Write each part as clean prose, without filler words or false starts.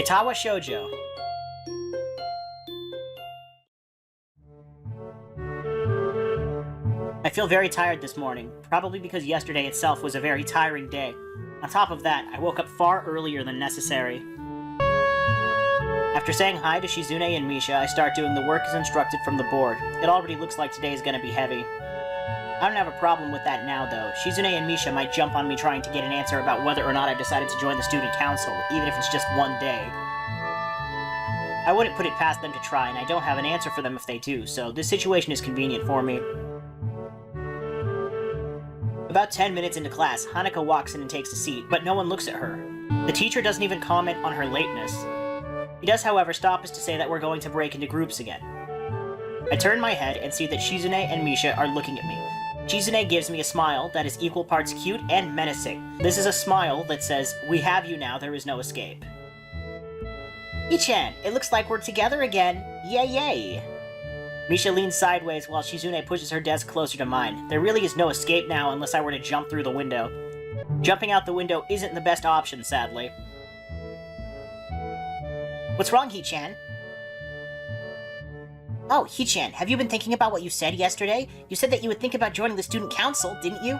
Katawa Shoujo. I feel very tired this morning, probably because yesterday itself was a very tiring day. On top of that, I woke up far earlier than necessary. After saying hi to Shizune and Misha, I start doing the work as instructed from the board. It already looks like today is going to be heavy. I don't have a problem with that now, though. Shizune and Misha might jump on me trying to get an answer about whether or not I've decided to join the student council, even if it's just one day. I wouldn't put it past them to try, and I don't have an answer for them if they do, so this situation is convenient for me. About 10 minutes into class, Hanako walks in and takes a seat, but no one looks at her. The teacher doesn't even comment on her lateness. He does, however, stop us to say that we're going to break into groups again. I turn my head and see that Shizune and Misha are looking at me. Shizune gives me a smile that is equal parts cute and menacing. This is a smile that says, "We have you now, there is no escape." "Ichan, it looks like we're together again. Yay yay!" Misha leans sideways while Shizune pushes her desk closer to mine. There really is no escape now unless I were to jump through the window. Jumping out the window isn't the best option, sadly. "What's wrong, Hichan?" "Oh, Hichan, have you been thinking about what you said yesterday? You said that you would think about joining the student council, didn't you?"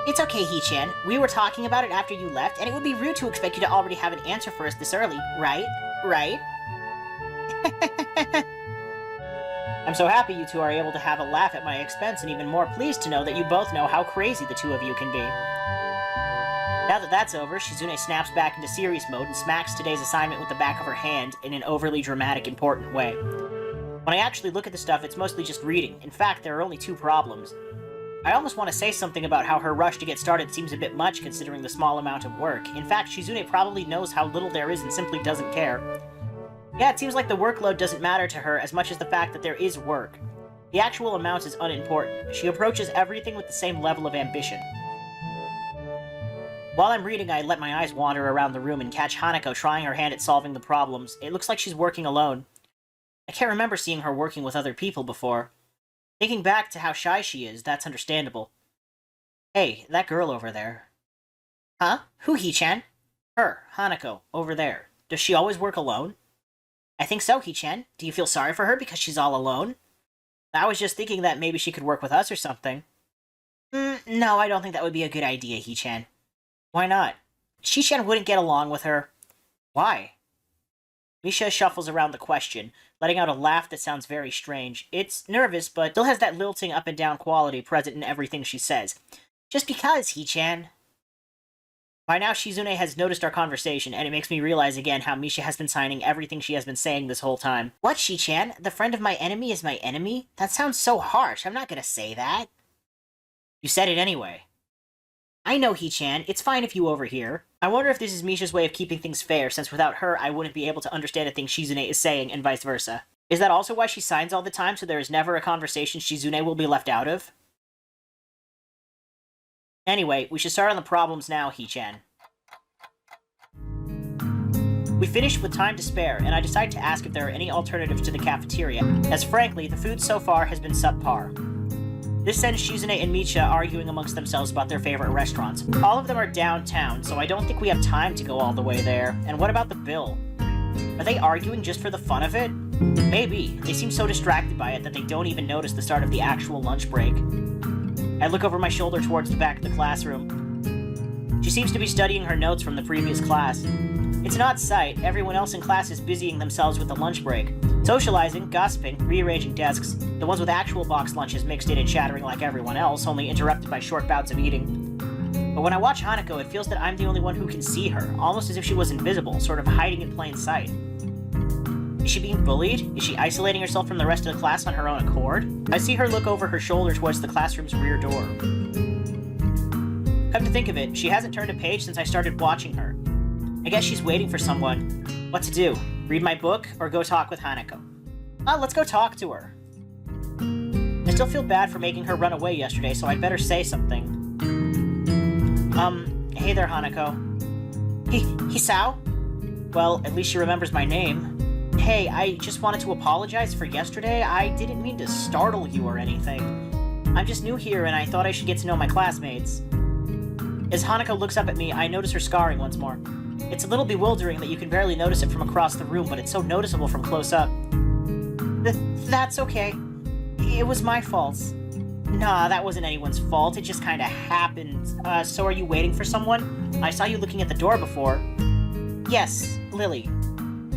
"It's okay, Hichan. We were talking about it after you left, and it would be rude to expect you to already have an answer for us this early, right? Right?" I'm so happy you two are able to have a laugh at my expense, and even more pleased to know that you both know how crazy the two of you can be. Now that that's over, Shizune snaps back into serious mode and smacks today's assignment with the back of her hand in an overly dramatic, important way. When I actually look at the stuff, it's mostly just reading. In fact, there are only two problems. I almost want to say something about how her rush to get started seems a bit much considering the small amount of work. In fact, Shizune probably knows how little there is and simply doesn't care. Yeah, it seems like the workload doesn't matter to her as much as the fact that there is work. The actual amount is unimportant. She approaches everything with the same level of ambition. While I'm reading, I let my eyes wander around the room and catch Hanako trying her hand at solving the problems. It looks like she's working alone. I can't remember seeing her working with other people before. Thinking back to how shy she is, that's understandable. Hey, that girl over there. Huh? Who, Hichan? Her, Hanako, over there. Does she always work alone? I think so, Hichan. Do you feel sorry for her because she's all alone? I was just thinking that maybe she could work with us or something. No, I don't think that would be a good idea, Hichan. Why not? Hichan wouldn't get along with her. Why? Misha shuffles around the question, letting out a laugh that sounds very strange. It's nervous, but still has that lilting up and down quality present in everything she says. Just because, Hichan. By now, Shizune has noticed our conversation, and it makes me realize again how Misha has been signing everything she has been saying this whole time. What, Hichan? The friend of my enemy is my enemy? That sounds so harsh. I'm not gonna say that. You said it anyway. I know, Hichan. It's fine if you overhear. I wonder if this is Misha's way of keeping things fair, since without her, I wouldn't be able to understand a thing Shizune is saying, and vice versa. Is that also why she signs all the time, so there is never a conversation Shizune will be left out of? Anyway, we should start on the problems now, Hichan. We finished with time to spare, and I decide to ask if there are any alternatives to the cafeteria, as frankly, the food so far has been subpar. This sends Shizune and Misha arguing amongst themselves about their favorite restaurants. All of them are downtown, so I don't think we have time to go all the way there. And what about the bill? Are they arguing just for the fun of it? Maybe. They seem so distracted by it that they don't even notice the start of the actual lunch break. I look over my shoulder towards the back of the classroom. She seems to be studying her notes from the previous class. It's an odd sight. Everyone else in class is busying themselves with the lunch break. Socializing, gossiping, rearranging desks, the ones with actual box lunches mixed in and chattering like everyone else, only interrupted by short bouts of eating. But when I watch Hanako, it feels that I'm the only one who can see her, almost as if she was invisible, sort of hiding in plain sight. Is she being bullied? Is she isolating herself from the rest of the class on her own accord? I see her look over her shoulder towards the classroom's rear door. Come to think of it, she hasn't turned a page since I started watching her. I guess she's waiting for someone. What to do? Read my book, or go talk with Hanako? Let's go talk to her. I still feel bad for making her run away yesterday, so I'd better say something. Hey there, Hanako. Hisao? Well, at least she remembers my name. Hey, I just wanted to apologize for yesterday. I didn't mean to startle you or anything. I'm just new here, and I thought I should get to know my classmates. As Hanako looks up at me, I notice her scarring once more. It's a little bewildering that you can barely notice it from across the room, but it's so noticeable from close up. That's okay. It was my fault. Nah, that wasn't anyone's fault. It just kinda happened. So are you waiting for someone? I saw you looking at the door before. Yes, Lily.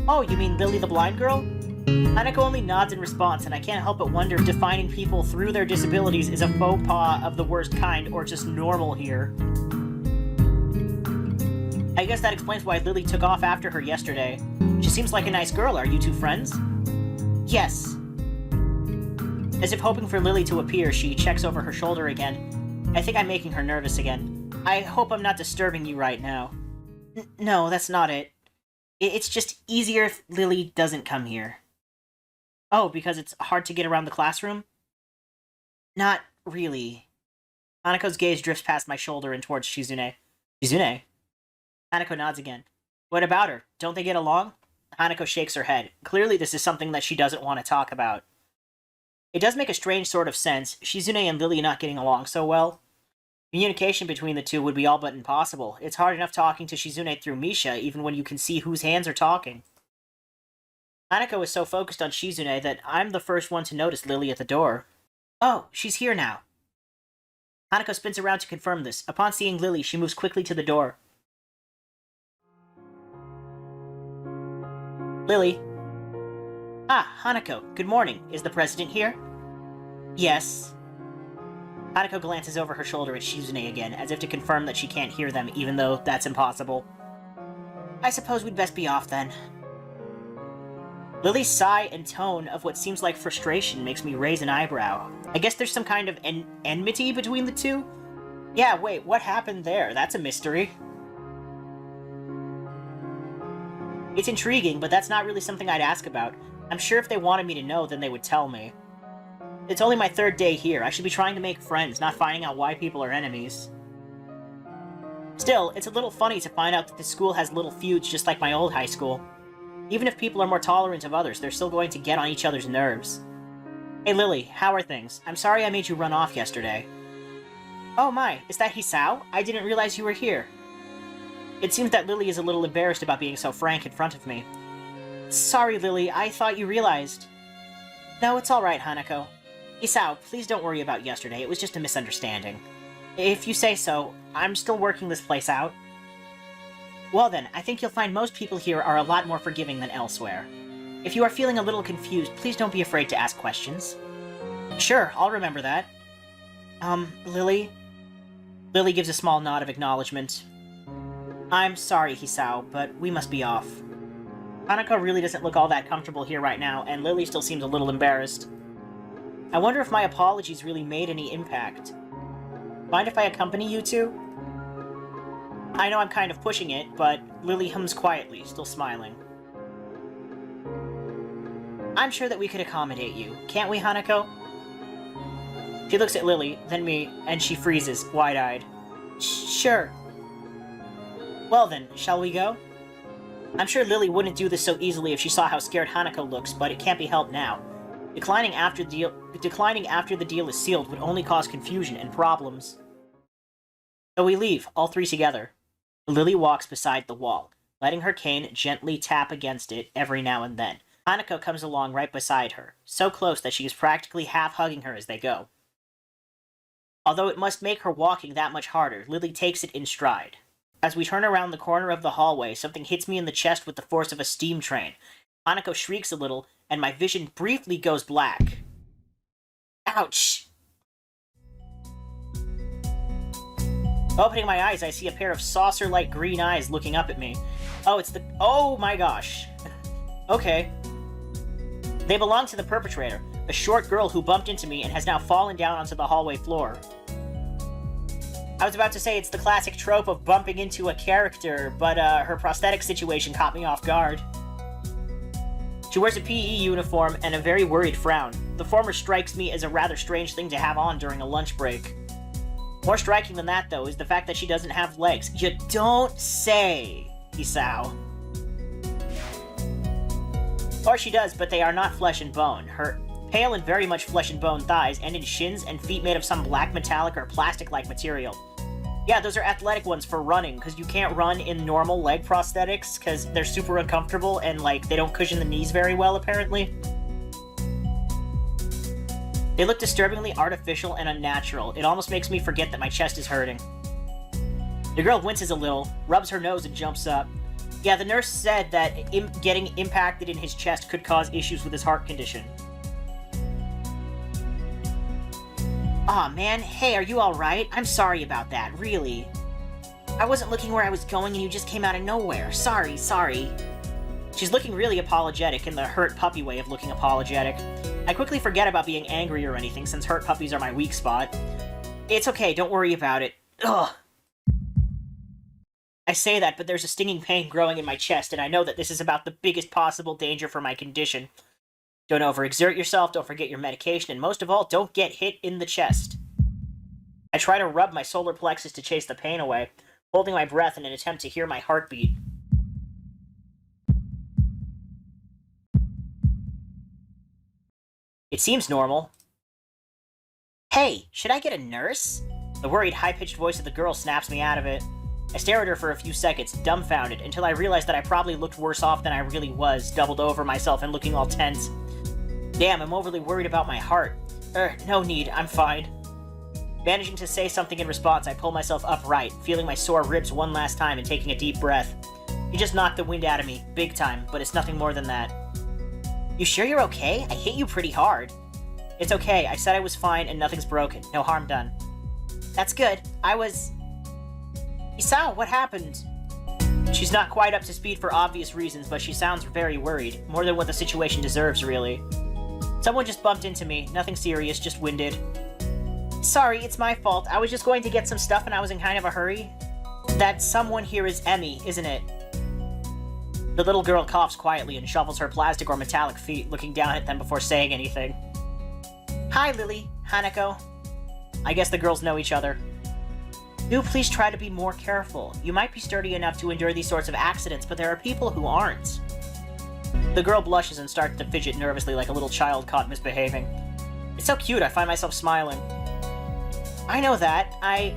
Oh, you mean Lily the blind girl? Hanako only nods in response, and I can't help but wonder if defining people through their disabilities is a faux pas of the worst kind, or just normal here. I guess that explains why Lily took off after her yesterday. She seems like a nice girl. Are you two friends? Yes. As if hoping for Lily to appear, she checks over her shoulder again. I think I'm making her nervous again. I hope I'm not disturbing you right now. No, that's not it. It's just easier if Lily doesn't come here. Oh, because it's hard to get around the classroom? Not really. Hanako's gaze drifts past my shoulder and towards Shizune. Shizune? Hanako nods again. What about her? Don't they get along? Hanako shakes her head. Clearly this is something that she doesn't want to talk about. It does make a strange sort of sense, Shizune and Lily not getting along so well. Communication between the two would be all but impossible. It's hard enough talking to Shizune through Misha, even when you can see whose hands are talking. Hanako is so focused on Shizune that I'm the first one to notice Lily at the door. Oh, she's here now. Hanako spins around to confirm this. Upon seeing Lily, she moves quickly to the door. Lily. Ah, Hanako, good morning. Is the president here? Yes. Hanako glances over her shoulder at Shizune again, as if to confirm that she can't hear them, even though that's impossible. I suppose we'd best be off then. Lily's sigh and tone of what seems like frustration makes me raise an eyebrow. I guess there's some kind of enmity between the two? Yeah, wait, what happened there? That's a mystery. It's intriguing, but that's not really something I'd ask about. I'm sure if they wanted me to know, then they would tell me. It's only my third day here. I should be trying to make friends, not finding out why people are enemies. Still, it's a little funny to find out that this school has little feuds just like my old high school. Even if people are more tolerant of others, they're still going to get on each other's nerves. Hey Lily, how are things? I'm sorry I made you run off yesterday. Oh my, is that Hisao? I didn't realize you were here. It seems that Lily is a little embarrassed about being so frank in front of me. Sorry, Lily, I thought you realized. No, it's alright, Hanako. Hisao, please don't worry about yesterday, it was just a misunderstanding. If you say so, I'm still working this place out. Well then, I think you'll find most people here are a lot more forgiving than elsewhere. If you are feeling a little confused, please don't be afraid to ask questions. Sure, I'll remember that. Lily? Lily gives a small nod of acknowledgement. I'm sorry, Hisao, but we must be off. Hanako really doesn't look all that comfortable here right now, and Lily still seems a little embarrassed. I wonder if my apologies really made any impact. Mind if I accompany you two? I know I'm kind of pushing it, but Lily hums quietly, still smiling. I'm sure that we could accommodate you, can't we, Hanako? She looks at Lily, then me, and she freezes, wide-eyed. Sure. Well then, shall we go? I'm sure Lily wouldn't do this so easily if she saw how scared Hanako looks, but it can't be helped now. Declining after the deal is sealed would only cause confusion and problems. So we leave, all three together. Lily walks beside the wall, letting her cane gently tap against it every now and then. Hanako comes along right beside her, so close that she is practically half-hugging her as they go. Although it must make her walking that much harder, Lily takes it in stride. As we turn around the corner of the hallway, something hits me in the chest with the force of a steam train. Hanako shrieks a little, and my vision briefly goes black. Ouch! Opening my eyes, I see a pair of saucer-like green eyes looking up at me. Oh, it's the... Oh my gosh. Okay. They belong to the perpetrator, a short girl who bumped into me and has now fallen down onto the hallway floor. I was about to say it's the classic trope of bumping into a character, but her prosthetic situation caught me off guard. She wears a PE uniform and a very worried frown. The former strikes me as a rather strange thing to have on during a lunch break. More striking than that, though, is the fact that she doesn't have legs. You don't say, Hisao. Or she does, but they are not flesh and bone. Her pale and very much flesh and bone thighs end in shins and feet made of some black metallic or plastic-like material. Yeah, those are athletic ones for running, because you can't run in normal leg prosthetics, because they're super uncomfortable, and, like, they don't cushion the knees very well, apparently. They look disturbingly artificial and unnatural. It almost makes me forget that my chest is hurting. The girl winces a little, rubs her nose, and jumps up. Yeah, the nurse said that getting impacted in his chest could cause issues with his heart condition. Aw, man. Hey, are you alright? I'm sorry about that, really. I wasn't looking where I was going and you just came out of nowhere. Sorry. She's looking really apologetic in the hurt puppy way of looking apologetic. I quickly forget about being angry or anything since hurt puppies are my weak spot. It's okay, don't worry about it. Ugh. I say that, but there's a stinging pain growing in my chest, and I know that this is about the biggest possible danger for my condition. Don't overexert yourself, don't forget your medication, and most of all, don't get hit in the chest. I try to rub my solar plexus to chase the pain away, holding my breath in an attempt to hear my heartbeat. It seems normal. Hey, should I get a nurse? The worried, high-pitched voice of the girl snaps me out of it. I stare at her for a few seconds, dumbfounded, until I realize that I probably looked worse off than I really was, doubled over myself and looking all tense. Damn, I'm overly worried about my heart. No need, I'm fine. Managing to say something in response, I pull myself upright, feeling my sore ribs one last time and taking a deep breath. You just knocked the wind out of me, big time, but it's nothing more than that. You sure you're okay? I hit you pretty hard. It's okay, I said I was fine and nothing's broken, no harm done. That's good, Hisao, what happened? She's not quite up to speed for obvious reasons, but she sounds very worried, more than what the situation deserves, really. Someone just bumped into me, nothing serious, just winded. Sorry, it's my fault, I was just going to get some stuff and I was in kind of a hurry. That someone here is Emi, isn't it? The little girl coughs quietly and shovels her plastic or metallic feet, looking down at them before saying anything. Hi, Lily, Hanako. I guess the girls know each other. Do please try to be more careful. You might be sturdy enough to endure these sorts of accidents, but there are people who aren't. The girl blushes and starts to fidget nervously like a little child caught misbehaving. It's so cute, I find myself smiling. I know that. I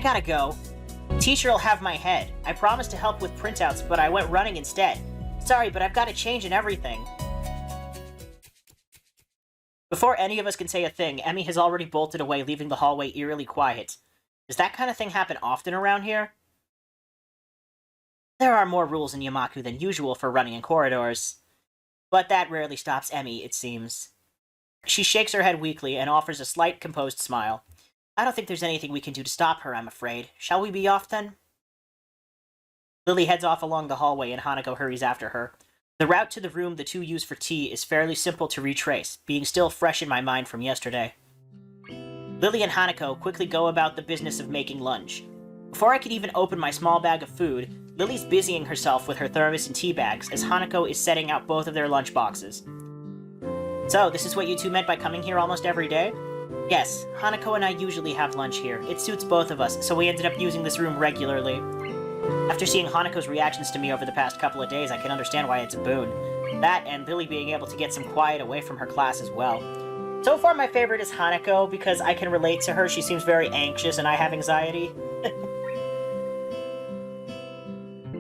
gotta go. Teacher'll have my head. I promised to help with printouts, but I went running instead. Sorry, but I've got to change and everything. Before any of us can say a thing, Emi has already bolted away, leaving the hallway eerily quiet. Does that kind of thing happen often around here? There are more rules in Yamaku than usual for running in corridors. But that rarely stops Emi, it seems. She shakes her head weakly and offers a slight, composed smile. I don't think there's anything we can do to stop her, I'm afraid. Shall we be off, then? Lily heads off along the hallway and Hanako hurries after her. The route to the room the two use for tea is fairly simple to retrace, being still fresh in my mind from yesterday. Lily and Hanako quickly go about the business of making lunch. Before I could even open my small bag of food, Lily's busying herself with her thermos and tea bags as Hanako is setting out both of their lunch boxes. So, this is what you two meant by coming here almost every day? Yes, Hanako and I usually have lunch here. It suits both of us, so we ended up using this room regularly. After seeing Hanako's reactions to me over the past couple of days, I can understand why it's a boon. That, and Lily being able to get some quiet away from her class as well. So far, my favorite is Hanako, because I can relate to her. She seems very anxious, and I have anxiety.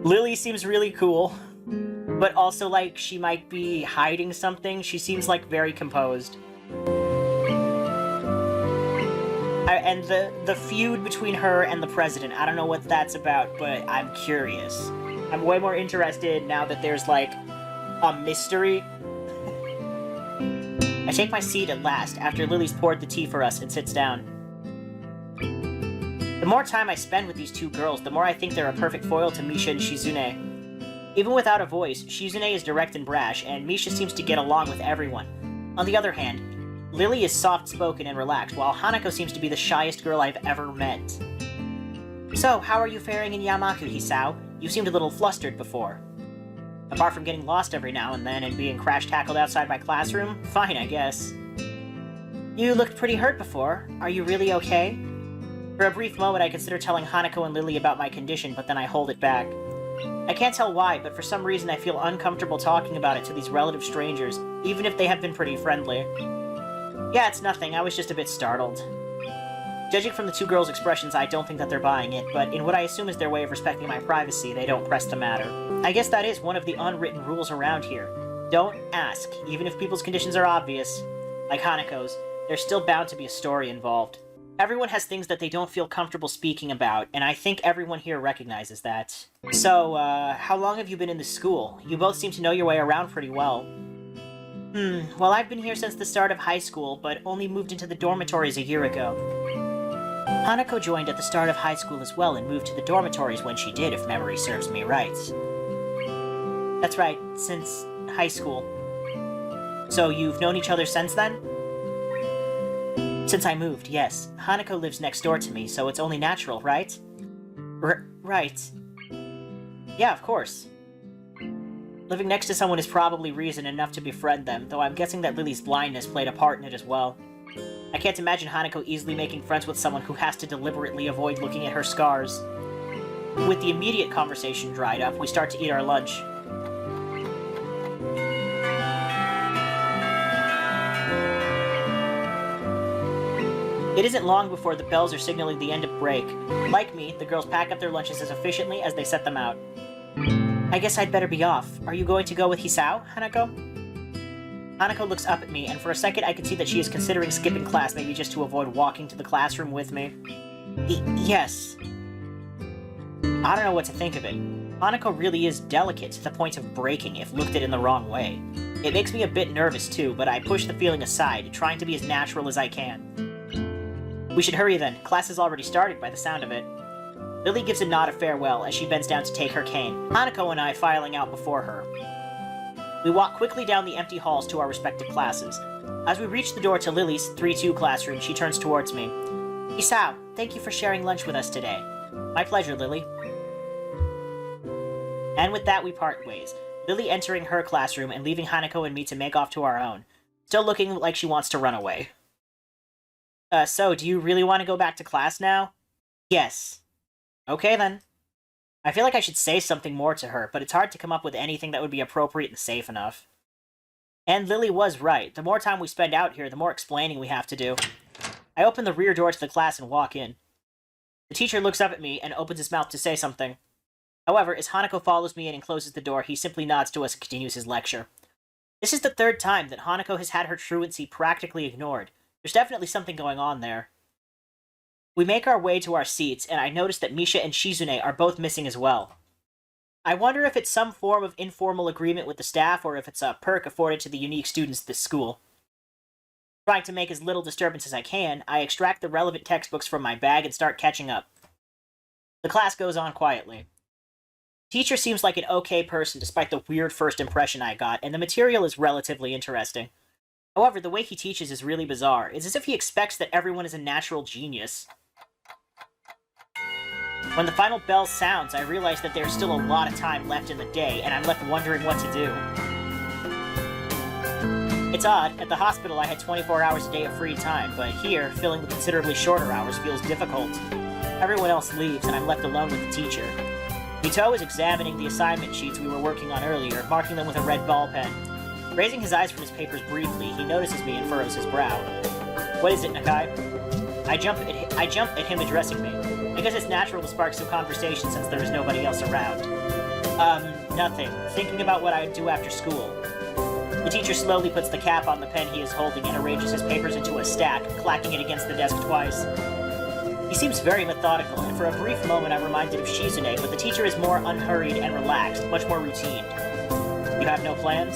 Lily seems really cool, but also, like, she might be hiding something. She seems, like, very composed. And the feud between her and the president, I don't know what that's about, but I'm curious. I'm way more interested now that there's, like, a mystery. I take my seat at last, after Lily's poured the tea for us and sits down. The more time I spend with these two girls, the more I think they're a perfect foil to Misha and Shizune. Even without a voice, Shizune is direct and brash, and Misha seems to get along with everyone. On the other hand, Lily is soft-spoken and relaxed, while Hanako seems to be the shyest girl I've ever met. So, how are you faring in Yamaku, Hisao? You seemed a little flustered before. Apart from getting lost every now and then and being crash-tackled outside my classroom, fine, I guess. You looked pretty hurt before. Are you really okay? For a brief moment, I consider telling Hanako and Lily about my condition, but then I hold it back. I can't tell why, but for some reason I feel uncomfortable talking about it to these relative strangers, even if they have been pretty friendly. Yeah, it's nothing. I was just a bit startled. Judging from the two girls' expressions, I don't think that they're buying it, but in what I assume is their way of respecting my privacy, they don't press the matter. I guess that is one of the unwritten rules around here. Don't ask, even if people's conditions are obvious. Like Hanako's, there's still bound to be a story involved. Everyone has things that they don't feel comfortable speaking about, and I think everyone here recognizes that. So, how long have you been in this school? You both seem to know your way around pretty well. Well, I've been here since the start of high school, but only moved into the dormitories a year ago. Hanako joined at the start of high school as well and moved to the dormitories when she did, if memory serves me right. That's right, since high school. So you've known each other since then? Since I moved, yes. Hanako lives next door to me, so it's only natural, right? Right. Yeah, of course. Living next to someone is probably reason enough to befriend them, though I'm guessing that Lily's blindness played a part in it as well. I can't imagine Hanako easily making friends with someone who has to deliberately avoid looking at her scars. With the immediate conversation dried up, we start to eat our lunch. It isn't long before the bells are signaling the end of break. Like me, the girls pack up their lunches as efficiently as they set them out. I guess I'd better be off. Are you going to go with Hisao, Hanako? Hanako looks up at me, and for a second I can see that she is considering skipping class, maybe just to avoid walking to the classroom with me. Yes. I don't know what to think of it. Hanako really is delicate to the point of breaking if looked at in the wrong way. It makes me a bit nervous too, but I push the feeling aside, trying to be as natural as I can. We should hurry then. Class has already started by the sound of it. Lily gives a nod of farewell as she bends down to take her cane, Hanako and I filing out before her. We walk quickly down the empty halls to our respective classes. As we reach the door to Lily's 3-2 classroom, she turns towards me. Hisao, thank you for sharing lunch with us today. My pleasure, Lily. And with that, we part ways, Lily entering her classroom and leaving Hanako and me to make off to our own, still looking like she wants to run away. So, do you really want to go back to class now? Yes. Okay, then. I feel like I should say something more to her, but it's hard to come up with anything that would be appropriate and safe enough. And Lily was right. The more time we spend out here, the more explaining we have to do. I open the rear door to the class and walk in. The teacher looks up at me and opens his mouth to say something. However, as Hanako follows me in and closes the door, he simply nods to us and continues his lecture. This is the third time that Hanako has had her truancy practically ignored. There's definitely something going on there. We make our way to our seats, and I notice that Misha and Shizune are both missing as well. I wonder if it's some form of informal agreement with the staff, or if it's a perk afforded to the unique students at this school. Trying to make as little disturbance as I can, I extract the relevant textbooks from my bag and start catching up. The class goes on quietly. The teacher seems like an okay person despite the weird first impression I got, and the material is relatively interesting. However, the way he teaches is really bizarre. It's as if he expects that everyone is a natural genius. When the final bell sounds, I realize that there's still a lot of time left in the day, and I'm left wondering what to do. It's odd, at the hospital I had 24 hours a day of free time, but here, filling the considerably shorter hours feels difficult. Everyone else leaves, and I'm left alone with the teacher. Misha is examining the assignment sheets we were working on earlier, marking them with a red ball pen. Raising his eyes from his papers briefly, he notices me and furrows his brow. What is it, Nakai? I jump at him addressing me. I guess it's natural to spark some conversation since there is nobody else around. Nothing. Thinking about what I'd do after school. The teacher slowly puts the cap on the pen he is holding and arranges his papers into a stack, clacking it against the desk twice. He seems very methodical, and for a brief moment I'm reminded of Shizune, but the teacher is more unhurried and relaxed, much more routine. You have no plans?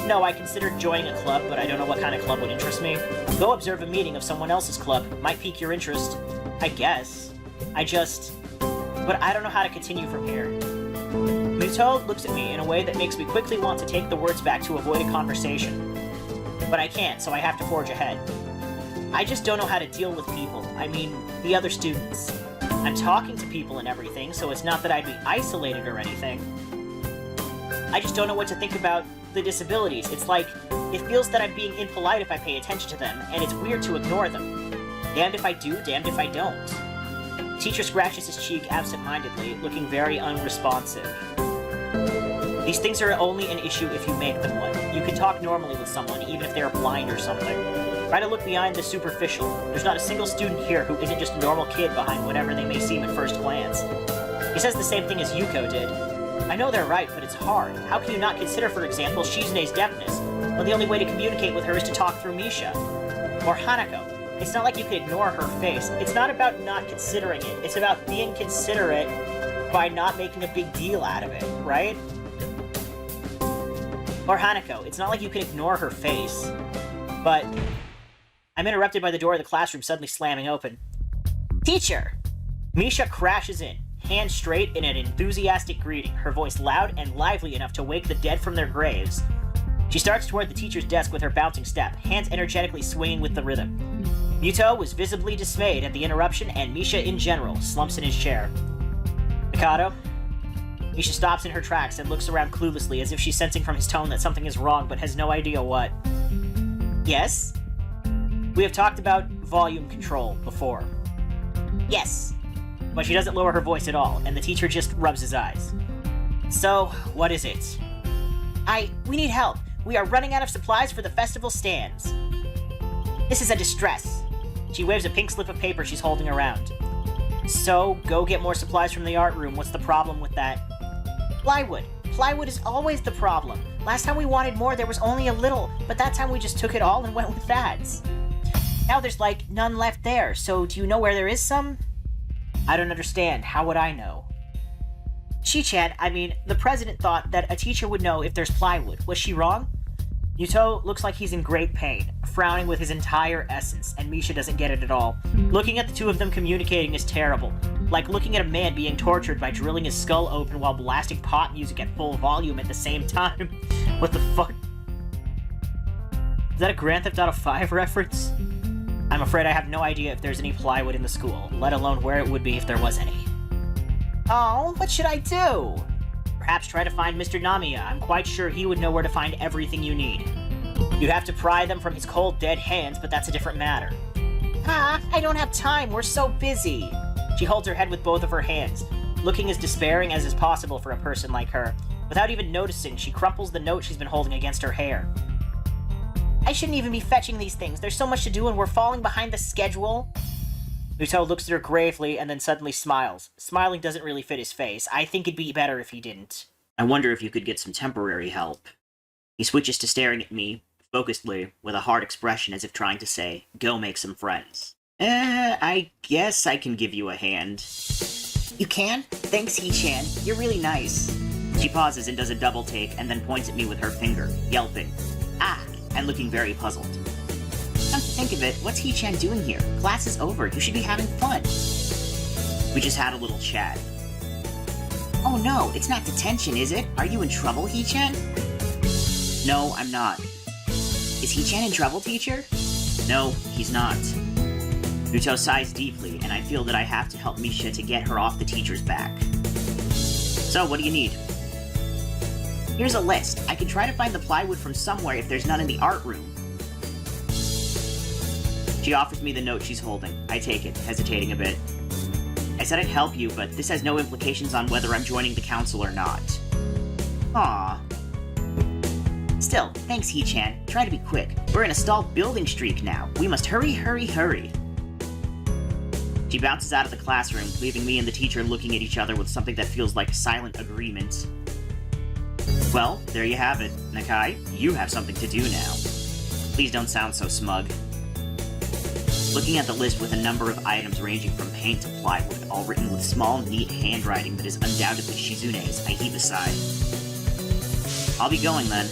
No, I considered joining a club, but I don't know what kind of club would interest me. Go observe a meeting of someone else's club. Might pique your interest. I guess. But I don't know how to continue from here. Misha looks at me in a way that makes me quickly want to take the words back to avoid a conversation. But I can't, so I have to forge ahead. I just don't know how to deal with people. I mean, the other students. I'm talking to people and everything, so it's not that I'd be isolated or anything. I just don't know what to think about the disabilities. It's like, it feels that I'm being impolite if I pay attention to them, and it's weird to ignore them. Damned if I do, damned if I don't. The teacher scratches his cheek absent-mindedly, looking very unresponsive. These things are only an issue if you make them one. You can talk normally with someone, even if they are blind or something. Try to look behind the superficial. There's not a single student here who isn't just a normal kid behind whatever they may seem at first glance. He says the same thing as Yuko did. I know they're right, but it's hard. How can you not consider, for example, Shizune's deafness, when the only way to communicate with her is to talk through Misha? Or Hanako. It's not like you can ignore her face. It's not about not considering it. It's about being considerate by not making a big deal out of it, right? Or Hanako. It's not like you can ignore her face. But I'm interrupted by the door of the classroom suddenly slamming open. Teacher! Misha crashes in, hands straight in an enthusiastic greeting, her voice loud and lively enough to wake the dead from their graves. She starts toward the teacher's desk with her bouncing step, hands energetically swinging with the rhythm. Yuto was visibly dismayed at the interruption, and Misha in general slumps in his chair. Mikado? Misha stops in her tracks and looks around cluelessly as if she's sensing from his tone that something is wrong but has no idea what. Yes? We have talked about volume control before. Yes. But she doesn't lower her voice at all, and the teacher just rubs his eyes. So, what is it? We need help. We are running out of supplies for the festival stands. This is a distress. She waves a pink slip of paper she's holding around. So, go get more supplies from the art room. What's the problem with that? Plywood. Plywood is always the problem. Last time we wanted more, there was only a little, but that time we just took it all and went with that. Now there's, like, none left there, so do you know where there is some? I don't understand. How would I know? Shi-chan, the president thought that a teacher would know if there's plywood. Was she wrong? Yuto looks like he's in great pain, frowning with his entire essence, and Misha doesn't get it at all. Looking at the two of them communicating is terrible. Like looking at a man being tortured by drilling his skull open while blasting pop music at full volume at the same time. What the fuck? Is that a Grand Theft Auto 5 reference? I'm afraid I have no idea if there's any plywood in the school, let alone where it would be if there was any. Oh, what should I do? Perhaps try to find Mr. Namiya. I'm quite sure he would know where to find everything you need. You'd have to pry them from his cold, dead hands, but that's a different matter. I don't have time. We're so busy. She holds her head with both of her hands, looking as despairing as is possible for a person like her. Without even noticing, she crumples the note she's been holding against her hair. I shouldn't even be fetching these things. There's so much to do and we're falling behind the schedule. Muto looks at her gravely and then suddenly smiles. Smiling doesn't really fit his face. I think it'd be better if he didn't. I wonder if you could get some temporary help. He switches to staring at me, focusedly, with a hard expression as if trying to say, go make some friends. I guess I can give you a hand. You can? Thanks, He-chan. You're really nice. She pauses and does a double take and then points at me with her finger, yelping. And looking very puzzled. Come to think of it, what's He-chan doing here? Class is over, you should be having fun. We just had a little chat. Oh no, it's not detention, is it? Are you in trouble, He-chan? No, I'm not. Is He-chan in trouble, teacher? No, he's not. Muto sighs deeply, and I feel that I have to help Misha to get her off the teacher's back. So, what do you need? Here's a list. I can try to find the plywood from somewhere if there's none in the art room. She offers me the note she's holding. I take it, hesitating a bit. I said I'd help you, but this has no implications on whether I'm joining the council or not. Aww. Still, thanks, He-chan. Try to be quick. We're in a stalled building streak now. We must hurry, hurry, hurry. She bounces out of the classroom, leaving me and the teacher looking at each other with something that feels like silent agreement. Well, there you have it. Nakai, you have something to do now. Please don't sound so smug. Looking at the list with a number of items ranging from paint to plywood, all written with small, neat handwriting that is undoubtedly Shizune's, I heave a sigh. I'll be going then.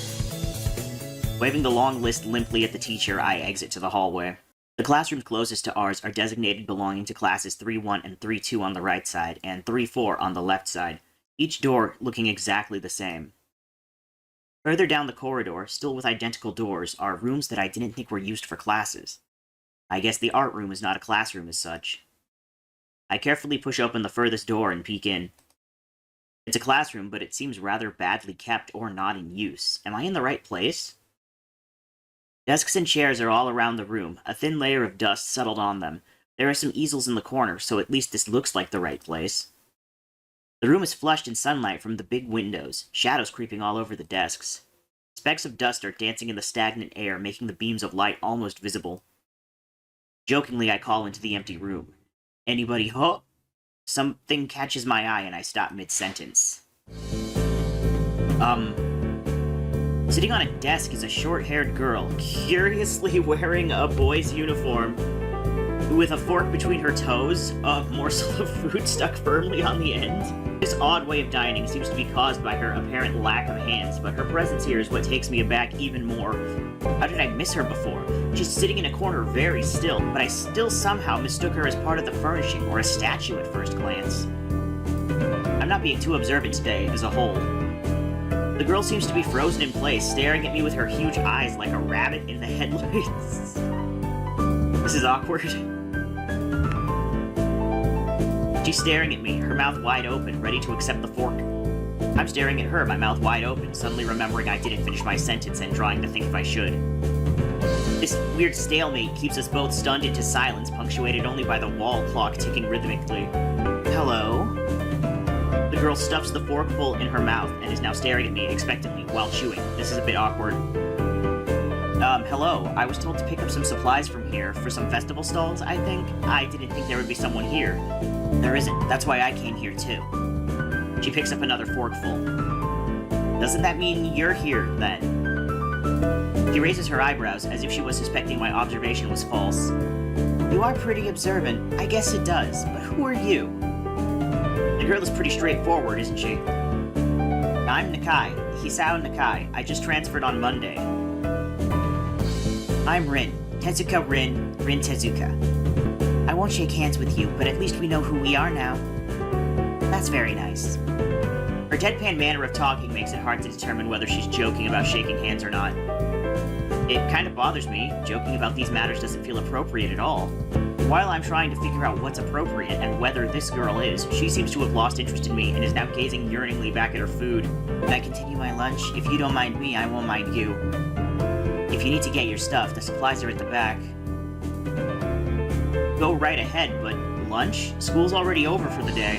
Waving the long list limply at the teacher, I exit to the hallway. The classrooms closest to ours are designated belonging to classes 3-1 and 3-2 on the right side, and 3-4 on the left side, each door looking exactly the same. Further down the corridor, still with identical doors, are rooms that I didn't think were used for classes. I guess the art room is not a classroom as such. I carefully push open the furthest door and peek in. It's a classroom, but it seems rather badly kept or not in use. Am I in the right place? Desks and chairs are all around the room, a thin layer of dust settled on them. There are some easels in the corner, so at least this looks like the right place. The room is flushed in sunlight from the big windows, shadows creeping all over the desks. Specks of dust are dancing in the stagnant air, making the beams of light almost visible. Jokingly, I call into the empty room. Anybody home? Something catches my eye and I stop mid-sentence. Sitting on a desk is a short-haired girl, curiously wearing a boy's uniform, with a fork between her toes, a morsel of food stuck firmly on the end. This odd way of dining seems to be caused by her apparent lack of hands, but her presence here is what takes me aback even more. How did I miss her before? She's sitting in a corner very still, but I still somehow mistook her as part of the furnishing or a statue at first glance. I'm not being too observant today, as a whole. The girl seems to be frozen in place, staring at me with her huge eyes like a rabbit in the headlights. This is awkward. She's staring at me, her mouth wide open, ready to accept the fork. I'm staring at her, my mouth wide open, suddenly remembering I didn't finish my sentence and trying to think if I should. This weird stalemate keeps us both stunned into silence, punctuated only by the wall clock ticking rhythmically. Hello? The girl stuffs the forkful in her mouth and is now staring at me expectantly while chewing. This is a bit awkward. Hello. I was told to pick up some supplies from here for some festival stalls, I think. I didn't think there would be someone here. There isn't. That's why I came here, too. She picks up another forkful. Doesn't that mean you're here, then? She raises her eyebrows as if she was suspecting my observation was false. You are pretty observant. I guess it does. But who are you? The girl is pretty straightforward, isn't she? I'm Nakai. Hisao Nakai. I just transferred on Monday. I'm Rin. Tezuka Rin. Rin Tezuka. I won't shake hands with you, but at least we know who we are now. That's very nice. Her deadpan manner of talking makes it hard to determine whether she's joking about shaking hands or not. It kind of bothers me. Joking about these matters doesn't feel appropriate at all. While I'm trying to figure out what's appropriate and whether this girl is, she seems to have lost interest in me and is now gazing yearningly back at her food. Can I continue my lunch? If you don't mind me, I won't mind you. If you need to get your stuff, the supplies are at the back. Go right ahead, but lunch? School's already over for the day.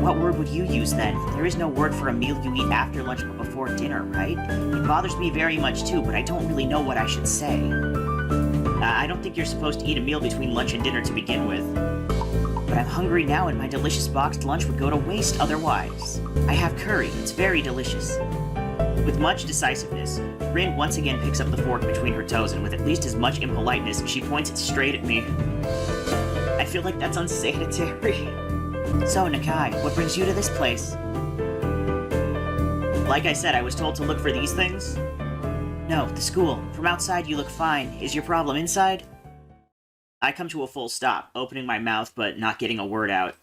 What word would you use then? There is no word for a meal you eat after lunch but before dinner, right? It bothers me very much too, but I don't really know what I should say. I don't think you're supposed to eat a meal between lunch and dinner to begin with. But I'm hungry now and my delicious boxed lunch would go to waste otherwise. I have curry. It's very delicious. With much decisiveness, Rin once again picks up the fork between her toes, and with at least as much impoliteness, she points it straight at me. I feel like that's unsanitary. So, Nakai, what brings you to this place? Like I said, I was told to look for these things. No, the school. From outside you look fine. Is your problem inside? I come to a full stop, opening my mouth but not getting a word out.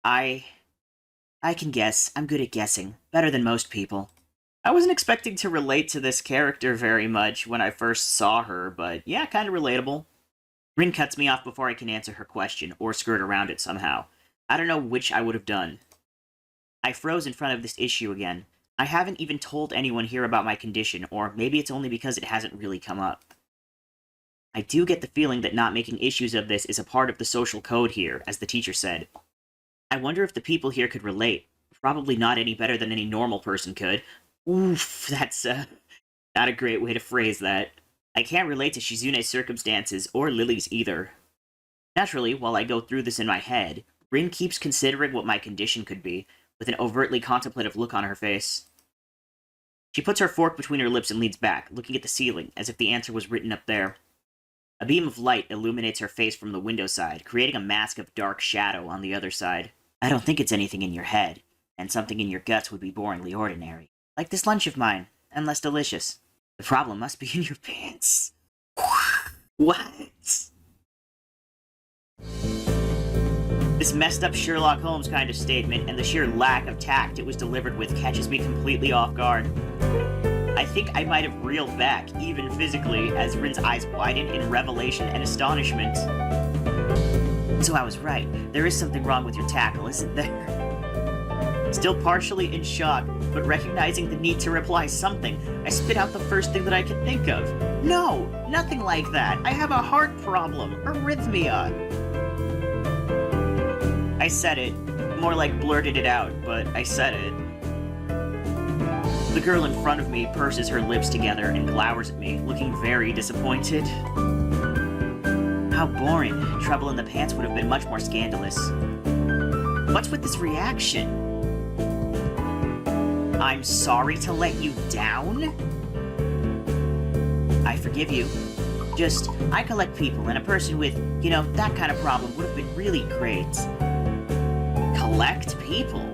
I can guess. I'm good at guessing. Better than most people. I wasn't expecting to relate to this character very much when I first saw her, but yeah, kind of relatable. Rin cuts me off before I can answer her question, or skirt around it somehow. I don't know which I would have done. I froze in front of this issue again. I haven't even told anyone here about my condition, or maybe it's only because it hasn't really come up. I do get the feeling that not making issues of this is a part of the social code here, as the teacher said. I wonder if the people here could relate. Probably not any better than any normal person could. Oof, that's, not a great way to phrase that. I can't relate to Shizune's circumstances, or Lily's either. Naturally, while I go through this in my head, Rin keeps considering what my condition could be, with an overtly contemplative look on her face. She puts her fork between her lips and leans back, looking at the ceiling, as if the answer was written up there. A beam of light illuminates her face from the window side, creating a mask of dark shadow on the other side. I don't think it's anything in your head, and something in your guts would be boringly ordinary. Like this lunch of mine, and less delicious. The problem must be in your pants. What? This messed up Sherlock Holmes kind of statement, and the sheer lack of tact it was delivered with catches me completely off guard. I think I might have reeled back, even physically, as Rin's eyes widened in revelation and astonishment. So I was right. There is something wrong with your tackle, isn't there? Still partially in shock, but recognizing the need to reply something, I spit out the first thing that I could think of. No! Nothing like that! I have a heart problem! Arrhythmia! I said it. More like blurted it out, but I said it. The girl in front of me purses her lips together and glowers at me, looking very disappointed. How boring. Trouble in the pants would have been much more scandalous. What's with this reaction? I'm sorry to let you down? I forgive you. Just, I collect people, and a person with, you know, that kind of problem would have been really great. Collect people?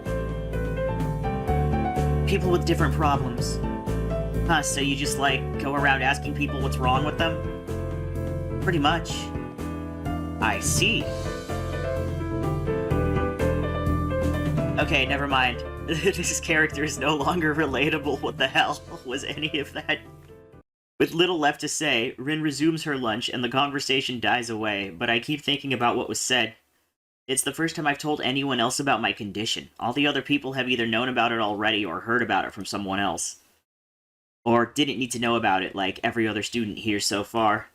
People with different problems. Huh, so you just, like, go around asking people what's wrong with them? Pretty much. I see. Okay, never mind. This character is no longer relatable. What the hell was any of that? With little left to say, Rin resumes her lunch and the conversation dies away, but I keep thinking about what was said. It's the first time I've told anyone else about my condition. All the other people have either known about it already or heard about it from someone else. Or didn't need to know about it like every other student here so far.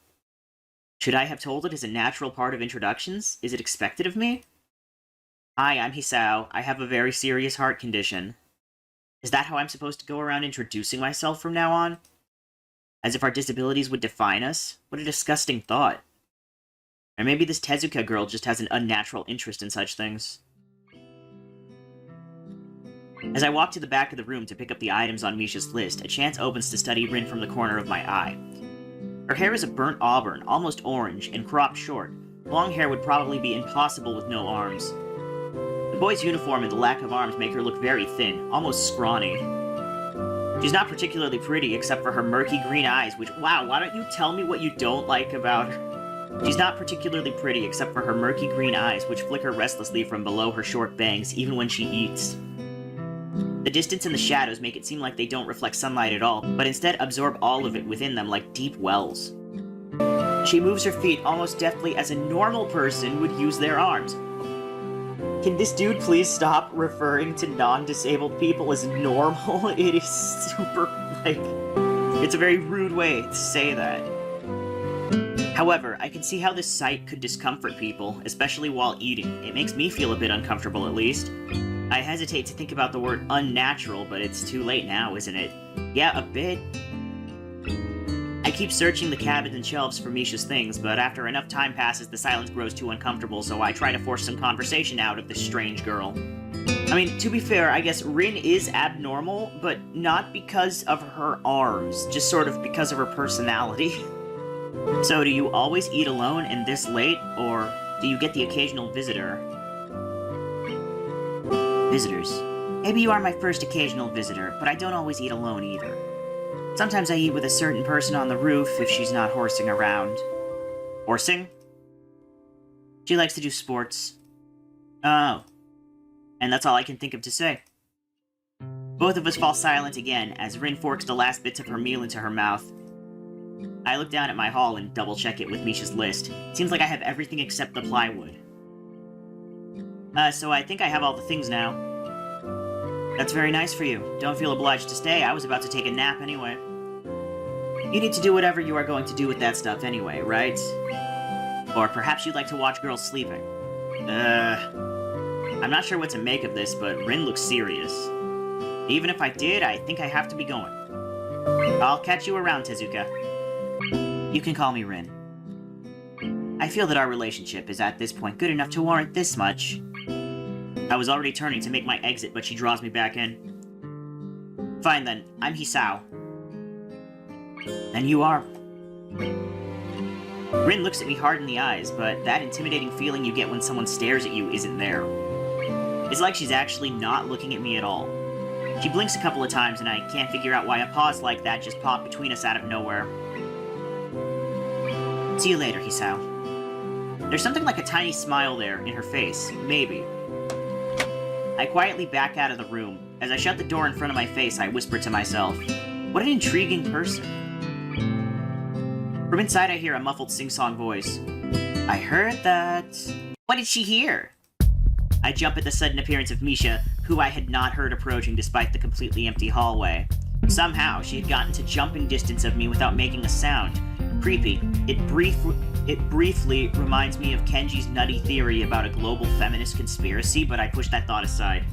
Should I have told it as a natural part of introductions? Is it expected of me? Hi, I'm Hisao. I have a very serious heart condition. Is that how I'm supposed to go around introducing myself from now on? As if our disabilities would define us? What a disgusting thought. Or maybe this Tezuka girl just has an unnatural interest in such things. As I walk to the back of the room to pick up the items on Misha's list, a chance opens to study Rin from the corner of my eye. Her hair is a burnt auburn, almost orange, and cropped short. Long hair would probably be impossible with no arms. The boy's uniform and the lack of arms make her look very thin, almost scrawny. She's not particularly pretty except for her murky green eyes, which, wow, why don't you tell me what you don't like about her? She's not particularly pretty except for her murky green eyes, which flicker restlessly from below her short bangs, even when she eats. The distance and the shadows make it seem like they don't reflect sunlight at all, but instead absorb all of it within them like deep wells. She moves her feet almost deftly as a normal person would use their arms. Can this dude please stop referring to non-disabled people as normal? It is super, like... It's a very rude way to say that. However, I can see how this sight could discomfort people, especially while eating. It makes me feel a bit uncomfortable, at least. I hesitate to think about the word unnatural, but it's too late now, isn't it? Yeah, a bit. I keep searching the cabins and shelves for Misha's things, but after enough time passes, the silence grows too uncomfortable, so I try to force some conversation out of this strange girl. I mean, to be fair, I guess Rin is abnormal, but not because of her arms, just sort of because of her personality. So, do you always eat alone and this late, or do you get the occasional visitor? Visitors. Maybe you are my first occasional visitor, but I don't always eat alone either. Sometimes I eat with a certain person on the roof if she's not horsing around. Horsing? She likes to do sports. Oh. And that's all I can think of to say. Both of us fall silent again as Rin forks the last bits of her meal into her mouth. I look down at my haul and double-check it with Misha's list. Seems like I have everything except the plywood. So I think I have all the things now. That's very nice for you. Don't feel obliged to stay. I was about to take a nap anyway. You need to do whatever you are going to do with that stuff anyway, right? Or perhaps you'd like to watch girls sleeping. I'm not sure what to make of this, but Rin looks serious. Even if I did, I think I have to be going. I'll catch you around, Tezuka. You can call me Rin. I feel that our relationship is at this point good enough to warrant this much. I was already turning to make my exit, but she draws me back in. Fine then, I'm Hisao. And you are... Rin looks at me hard in the eyes, but that intimidating feeling you get when someone stares at you isn't there. It's like she's actually not looking at me at all. She blinks a couple of times, and I can't figure out why a pause like that just popped between us out of nowhere. See you later, Hisao. There's something like a tiny smile there in her face, maybe. I quietly back out of the room. As I shut the door in front of my face, I whisper to myself, what an intriguing person. From inside, I hear a muffled sing-song voice. I heard that... What did she hear? I jump at the sudden appearance of Misha, who I had not heard approaching despite the completely empty hallway. Somehow, she had gotten to jumping distance of me without making a sound. Creepy. It briefly reminds me of Kenji's nutty theory about a global feminist conspiracy, but I push that thought aside.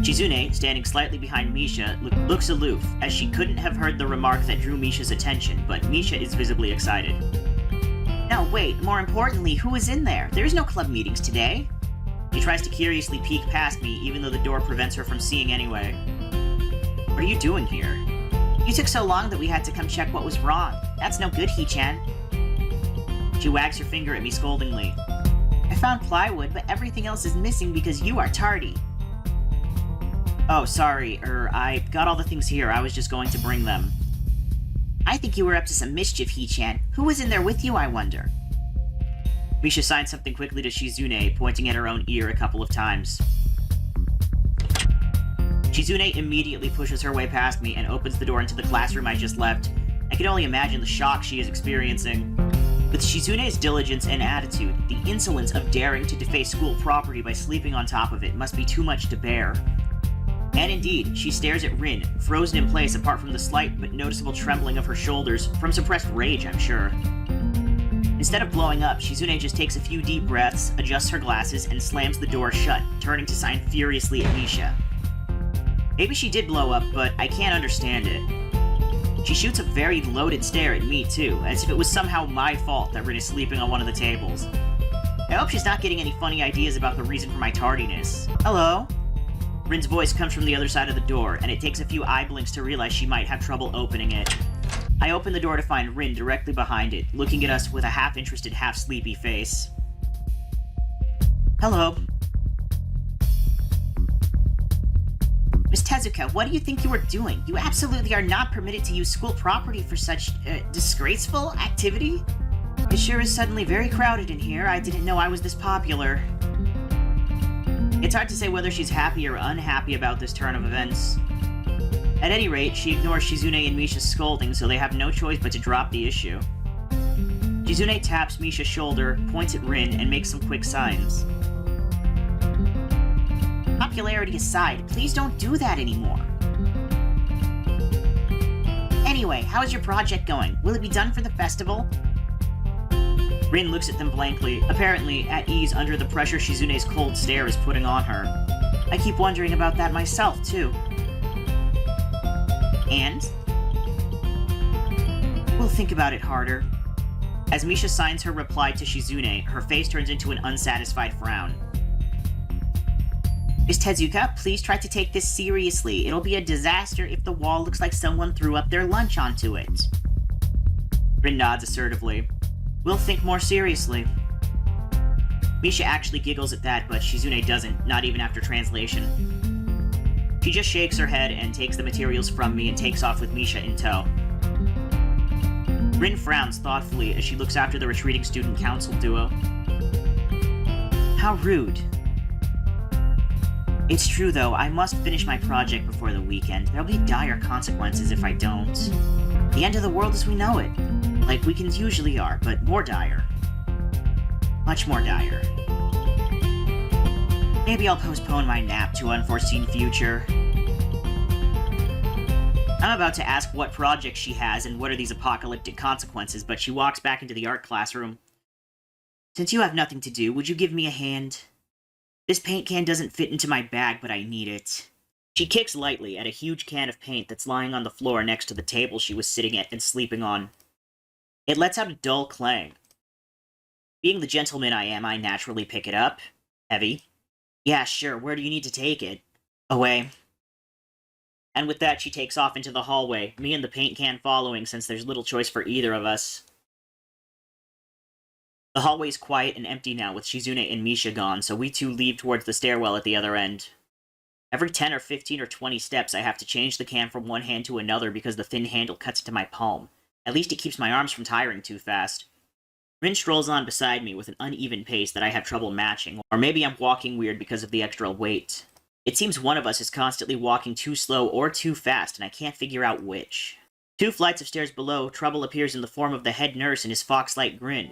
Shizune, standing slightly behind Misha, looks aloof, as she couldn't have heard the remark that drew Misha's attention, but Misha is visibly excited. No, wait, more importantly, who is in there? There's no club meetings today. She tries to curiously peek past me, even though the door prevents her from seeing anyway. What are you doing here? You took so long that we had to come check what was wrong. That's no good, Hee-chan. She wags her finger at me scoldingly. I found plywood, but everything else is missing because you are tardy. Oh, sorry, I got all the things here. I was just going to bring them. I think you were up to some mischief, Hee-chan. Who was in there with you, I wonder? Misha signs something quickly to Shizune, pointing at her own ear a couple of times. Shizune immediately pushes her way past me and opens the door into the classroom I just left. I can only imagine the shock she is experiencing. With Shizune's diligence and attitude, the insolence of daring to deface school property by sleeping on top of it must be too much to bear. And indeed, she stares at Rin, frozen in place apart from the slight but noticeable trembling of her shoulders, from suppressed rage, I'm sure. Instead of blowing up, Shizune just takes a few deep breaths, adjusts her glasses, and slams the door shut, turning to sign furiously at Misha. Maybe she did blow up, but I can't understand it. She shoots a very loaded stare at me, too, as if it was somehow my fault that Rin is sleeping on one of the tables. I hope she's not getting any funny ideas about the reason for my tardiness. Hello? Rin's voice comes from the other side of the door, and it takes a few eye blinks to realize she might have trouble opening it. I open the door to find Rin directly behind it, looking at us with a half-interested, half-sleepy face. Hello. Miss Tezuka, what do you think you are doing? You absolutely are not permitted to use school property for such, disgraceful activity? It sure is suddenly very crowded in here. I didn't know I was this popular. It's hard to say whether she's happy or unhappy about this turn of events. At any rate, she ignores Shizune and Misha's scolding, so they have no choice but to drop the issue. Shizune taps Misha's shoulder, points at Rin, and makes some quick signs. Popularity aside, please don't do that anymore. Anyway, how is your project going? Will it be done for the festival? Rin looks at them blankly, apparently at ease under the pressure Shizune's cold stare is putting on her. I keep wondering about that myself, too. And? We'll think about it harder. As Misha signs her reply to Shizune, her face turns into an unsatisfied frown. Miss Tezuka, please try to take this seriously. It'll be a disaster if the wall looks like someone threw up their lunch onto it. Rin nods assertively. We'll think more seriously. Misha actually giggles at that, but Shizune doesn't, not even after translation. She just shakes her head and takes the materials from me and takes off with Misha in tow. Rin frowns thoughtfully as she looks after the retreating student council duo. How rude. It's true though, I must finish my project before the weekend. There'll be dire consequences if I don't. The end of the world as we know it. Like weekends usually are, but more dire. Much more dire. Maybe I'll postpone my nap to unforeseen future. I'm about to ask what project she has and what are these apocalyptic consequences, but she walks back into the art classroom. Since you have nothing to do, would you give me a hand? This paint can doesn't fit into my bag, but I need it. She kicks lightly at a huge can of paint that's lying on the floor next to the table she was sitting at and sleeping on. It lets out a dull clang. Being the gentleman I am, I naturally pick it up. Heavy. Yeah, sure, where do you need to take it? Away. And with that, she takes off into the hallway, me and the paint can following since there's little choice for either of us. The hallway's quiet and empty now with Shizune and Misha gone, so we two leave towards the stairwell at the other end. Every 10 or 15 or 20 steps, I have to change the can from one hand to another because the thin handle cuts into my palm. At least it keeps my arms from tiring too fast. Rin strolls on beside me with an uneven pace that I have trouble matching, or maybe I'm walking weird because of the extra weight. It seems one of us is constantly walking too slow or too fast, and I can't figure out which. 2 flights of stairs below, trouble appears in the form of the head nurse and his fox-like grin.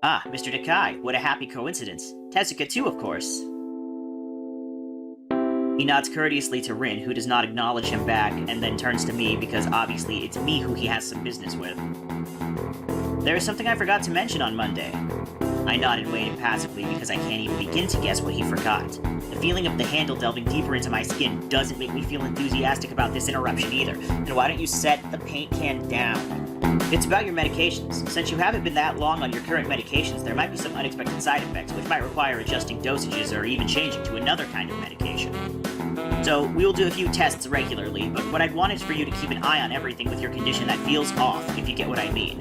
Ah, Mr. Dakai, what a happy coincidence. Tezuka too, of course. He nods courteously to Rin, who does not acknowledge him back, and then turns to me because obviously it's me who he has some business with. There is something I forgot to mention on Monday. I nod and wait impassively because I can't even begin to guess what he forgot. The feeling of the handle delving deeper into my skin doesn't make me feel enthusiastic about this interruption either. And why don't you set the paint can down? It's about your medications. Since you haven't been that long on your current medications, there might be some unexpected side effects, which might require adjusting dosages or even changing to another kind of medication. So, we will do a few tests regularly, but what I'd want is for you to keep an eye on everything with your condition that feels off, if you get what I mean.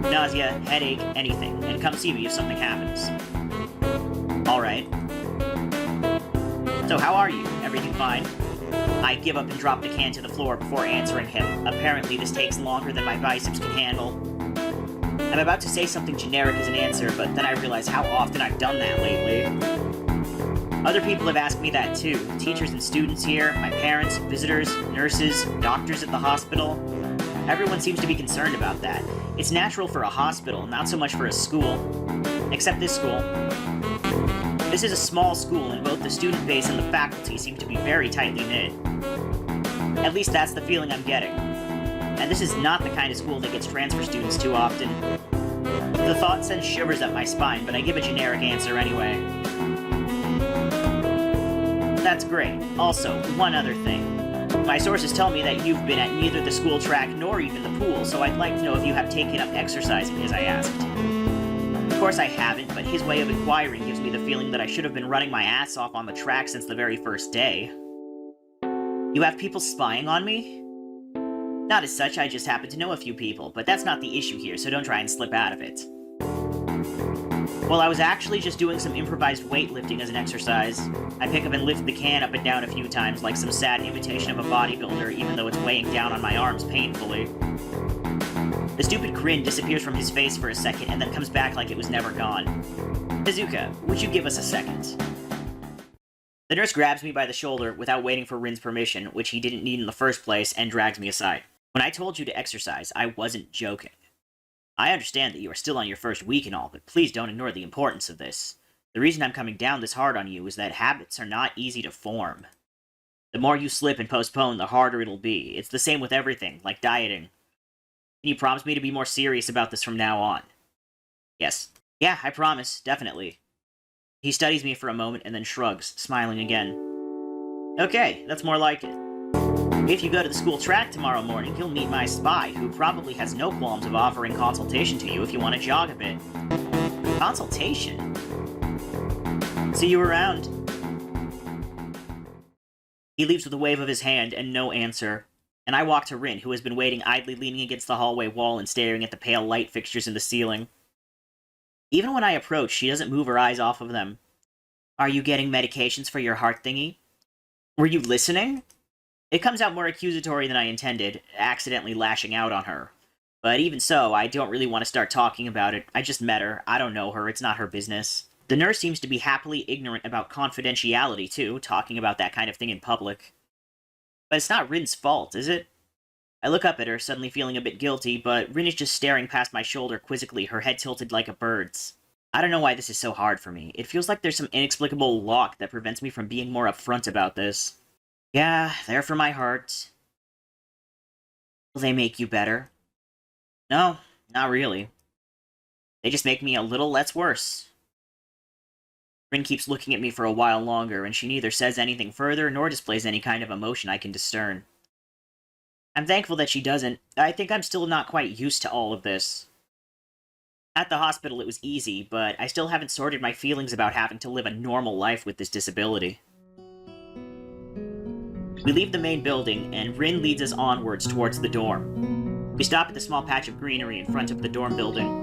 Nausea, headache, anything, and come see me if something happens. Alright. So how are you? Everything fine? I give up and drop the can to the floor before answering him. Apparently this takes longer than my biceps can handle. I'm about to say something generic as an answer, but then I realize how often I've done that lately. Other people have asked me that too. Teachers and students here, my parents, visitors, nurses, doctors at the hospital. Everyone seems to be concerned about that. It's natural for a hospital, not so much for a school. Except this school. This is a small school, and both the student base and the faculty seem to be very tightly knit. At least that's the feeling I'm getting. And this is not the kind of school that gets transfer students too often. The thought sends shivers up my spine, but I give a generic answer anyway. That's great. Also, one other thing. My sources tell me that you've been at neither the school track nor even the pool, so I'd like to know if you have taken up exercising, as I asked. Of course I haven't, but his way of inquiring gives me the feeling that I should have been running my ass off on the track since the very first day. You have people spying on me? Not as such, I just happen to know a few people, but that's not the issue here, so don't try and slip out of it. Well, I was actually just doing some improvised weightlifting as an exercise. I pick up and lift the can up and down a few times like some sad imitation of a bodybuilder, even though it's weighing down on my arms painfully. The stupid grin disappears from his face for a second and then comes back like it was never gone. Hizuka, would you give us a second? The nurse grabs me by the shoulder without waiting for Rin's permission, which he didn't need in the first place, and drags me aside. When I told you to exercise, I wasn't joking. I understand that you are still on your first week and all, but please don't ignore the importance of this. The reason I'm coming down this hard on you is that habits are not easy to form. The more you slip and postpone, the harder it'll be. It's the same with everything, like dieting. Can you promise me to be more serious about this from now on? Yes. Yeah, I promise, definitely. He studies me for a moment and then shrugs, smiling again. Okay, that's more like it. If you go to the school track tomorrow morning, you'll meet my spy, who probably has no qualms of offering consultation to you if you want to jog a bit. Consultation? See you around. He leaves with a wave of his hand and no answer, and I walk to Rin, who has been waiting idly leaning against the hallway wall and staring at the pale light fixtures in the ceiling. Even when I approach, she doesn't move her eyes off of them. Are you getting medications for your heart thingy? Were you listening? It comes out more accusatory than I intended, accidentally lashing out on her. But even so, I don't really want to start talking about it. I just met her. I don't know her. It's not her business. The nurse seems to be happily ignorant about confidentiality, too, talking about that kind of thing in public. But it's not Rin's fault, is it? I look up at her, suddenly feeling a bit guilty, but Rin is just staring past my shoulder quizzically, her head tilted like a bird's. I don't know why this is so hard for me. It feels like there's some inexplicable lock that prevents me from being more upfront about this. Yeah, they're for my heart. Will they make you better? No, not really. They just make me a little less worse. Rin keeps looking at me for a while longer, and she neither says anything further nor displays any kind of emotion I can discern. I'm thankful that she doesn't. I think I'm still not quite used to all of this. At the hospital it was easy, but I still haven't sorted my feelings about having to live a normal life with this disability. We leave the main building, and Rin leads us onwards towards the dorm. We stop at the small patch of greenery in front of the dorm building.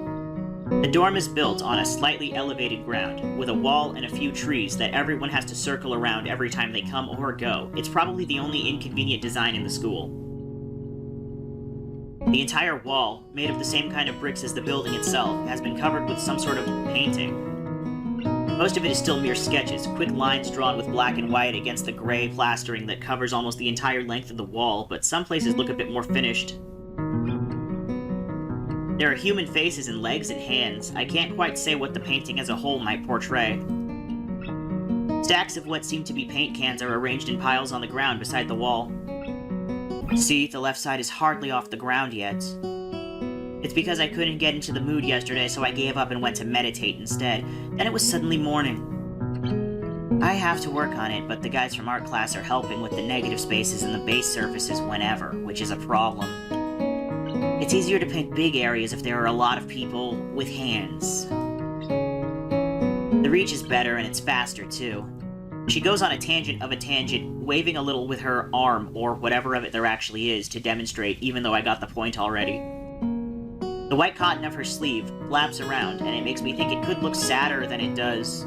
The dorm is built on a slightly elevated ground, with a wall and a few trees that everyone has to circle around every time they come or go. It's probably the only inconvenient design in the school. The entire wall, made of the same kind of bricks as the building itself, has been covered with some sort of painting. Most of it is still mere sketches, quick lines drawn with black and white against the gray plastering that covers almost the entire length of the wall, but some places look a bit more finished. There are human faces and legs and hands. I can't quite say what the painting as a whole might portray. Stacks of what seem to be paint cans are arranged in piles on the ground beside the wall. See, the left side is hardly off the ground yet. It's because I couldn't get into the mood yesterday, so I gave up and went to meditate instead. Then it was suddenly morning. I have to work on it, but the guys from art class are helping with the negative spaces and the base surfaces whenever, which is a problem. It's easier to paint big areas if there are a lot of people with hands. The reach is better and it's faster too. She goes on a tangent of a tangent, waving a little with her arm, or whatever of it there actually is, to demonstrate, even though I got the point already. The white cotton of her sleeve flaps around, and it makes me think it could look sadder than it does.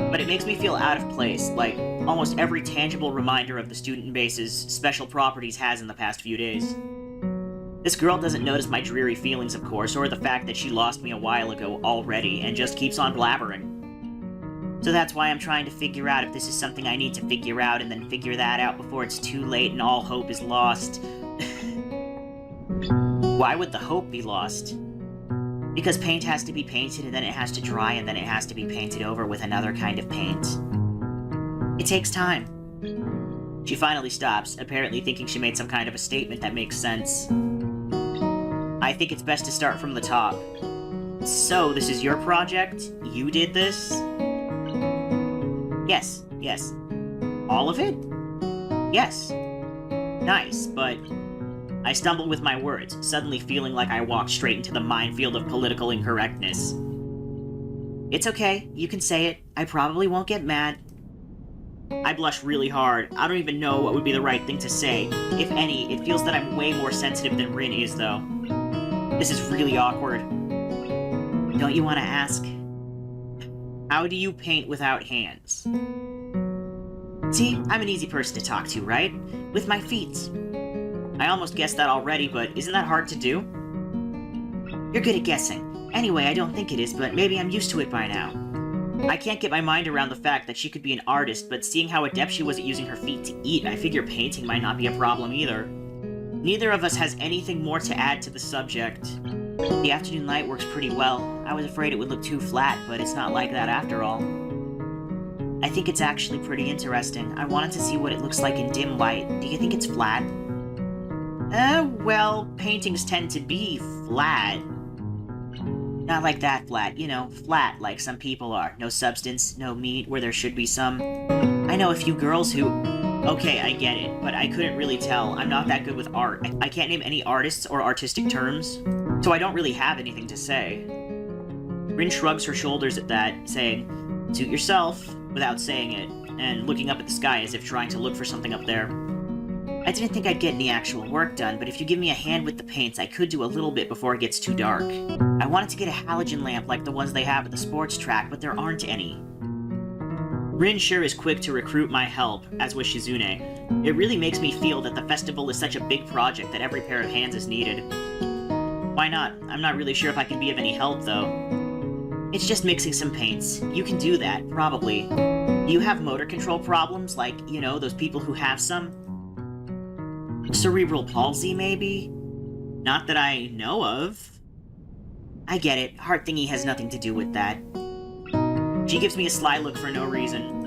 But it makes me feel out of place, like almost every tangible reminder of the student base's special properties has in the past few days. This girl doesn't notice my dreary feelings, of course, or the fact that she lost me a while ago already, and just keeps on blabbering. So that's why I'm trying to figure out if this is something I need to figure out, and then figure that out before it's too late and all hope is lost. Why would the hope be lost? Because paint has to be painted, and then it has to dry, and then it has to be painted over with another kind of paint. It takes time. She finally stops, apparently thinking she made some kind of a statement that makes sense. I think it's best to start from the top. So, this is your project? You did this? Yes, yes. All of it? Yes. Nice, but... I stumble with my words, suddenly feeling like I walked straight into the minefield of political incorrectness. It's okay, you can say it. I probably won't get mad. I blush really hard. I don't even know what would be the right thing to say. If any, it feels that I'm way more sensitive than Rin is, though. This is really awkward. Don't you want to ask? How do you paint without hands? See, I'm an easy person to talk to, right? With my feet. I almost guessed that already, but isn't that hard to do? You're good at guessing. Anyway, I don't think it is, but maybe I'm used to it by now. I can't get my mind around the fact that she could be an artist, but seeing how adept she was at using her feet to eat, I figure painting might not be a problem either. Neither of us has anything more to add to the subject. The afternoon light works pretty well. I was afraid it would look too flat, but it's not like that after all. I think it's actually pretty interesting. I wanted to see what it looks like in dim light. Do you think it's flat? Well, paintings tend to be flat. Not like that flat, you know, flat like some people are. No substance, no meat, where there should be some. I know a few girls who... Okay, I get it, but I couldn't really tell. I'm not that good with art. I can't name any artists or artistic terms, so I don't really have anything to say. Rin shrugs her shoulders at that, saying, "Suit yourself," without saying it, and looking up at the sky as if trying to look for something up there. I didn't think I'd get any actual work done, but if you give me a hand with the paints, I could do a little bit before it gets too dark. I wanted to get a halogen lamp like the ones they have at the sports track, but there aren't any. Rin sure is quick to recruit my help, as was Shizune. It really makes me feel that the festival is such a big project that every pair of hands is needed. Why not? I'm not really sure if I can be of any help, though. It's just mixing some paints. You can do that, probably. Do you have motor control problems, like, you know, those people who have some? Cerebral palsy, maybe? Not that I know of. I get it. Heart thingy has nothing to do with that. She gives me a sly look for no reason.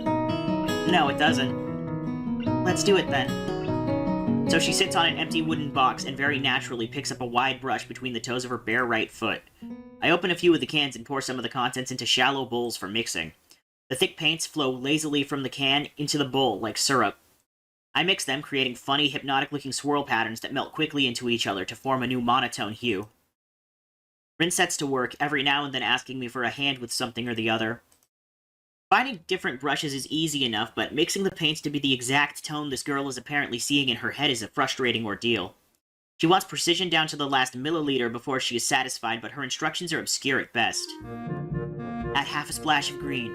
No, it doesn't. Let's do it then. So she sits on an empty wooden box and very naturally picks up a wide brush between the toes of her bare right foot. I open a few of the cans and pour some of the contents into shallow bowls for mixing. The thick paints flow lazily from the can into the bowl like syrup. I mix them, creating funny, hypnotic-looking swirl patterns that melt quickly into each other to form a new monotone hue. Rin sets to work, every now and then asking me for a hand with something or the other. Finding different brushes is easy enough, but mixing the paints to be the exact tone this girl is apparently seeing in her head is a frustrating ordeal. She wants precision down to the last milliliter before she is satisfied, but her instructions are obscure at best. Add half a splash of green.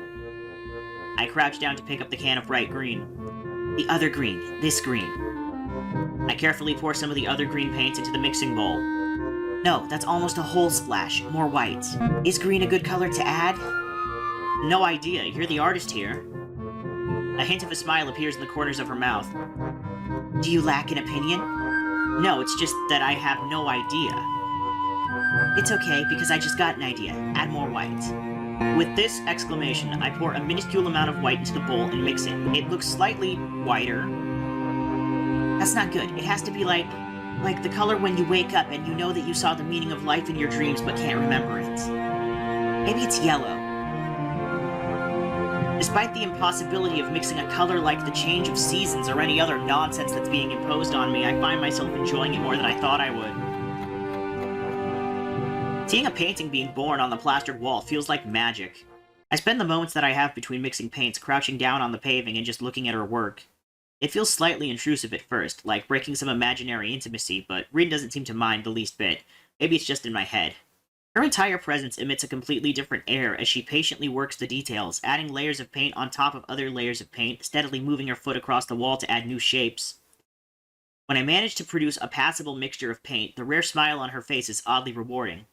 I crouch down to pick up the can of bright green. The other green. This green. I carefully pour some of the other green paints into the mixing bowl. No, that's almost a whole splash. More white. Is green a good color to add? No idea. You're the artist here. A hint of a smile appears in the corners of her mouth. Do you lack an opinion? No, it's just that I have no idea. It's okay, because I just got an idea. Add more white. With this exclamation, I pour a minuscule amount of white into the bowl and mix it. It looks slightly whiter. That's not good. It has to be like the color when you wake up and you know that you saw the meaning of life in your dreams but can't remember it. Maybe it's yellow. Despite the impossibility of mixing a color like the change of seasons or any other nonsense that's being imposed on me, I find myself enjoying it more than I thought I would. Seeing a painting being born on the plastered wall feels like magic. I spend the moments that I have between mixing paints crouching down on the paving and just looking at her work. It feels slightly intrusive at first, like breaking some imaginary intimacy, but Rin doesn't seem to mind the least bit. Maybe it's just in my head. Her entire presence emits a completely different air as she patiently works the details, adding layers of paint on top of other layers of paint, steadily moving her foot across the wall to add new shapes. When I manage to produce a passable mixture of paint, the rare smile on her face is oddly rewarding.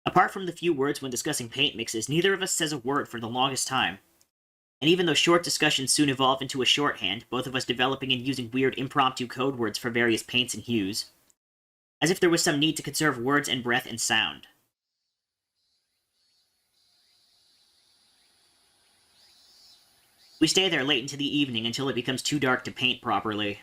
Apart from the few words when discussing paint mixes, neither of us says a word for the longest time. And even though short discussions soon evolve into a shorthand, both of us developing and using weird impromptu code words for various paints and hues. As if there was some need to conserve words and breath and sound. We stay there late into the evening until it becomes too dark to paint properly.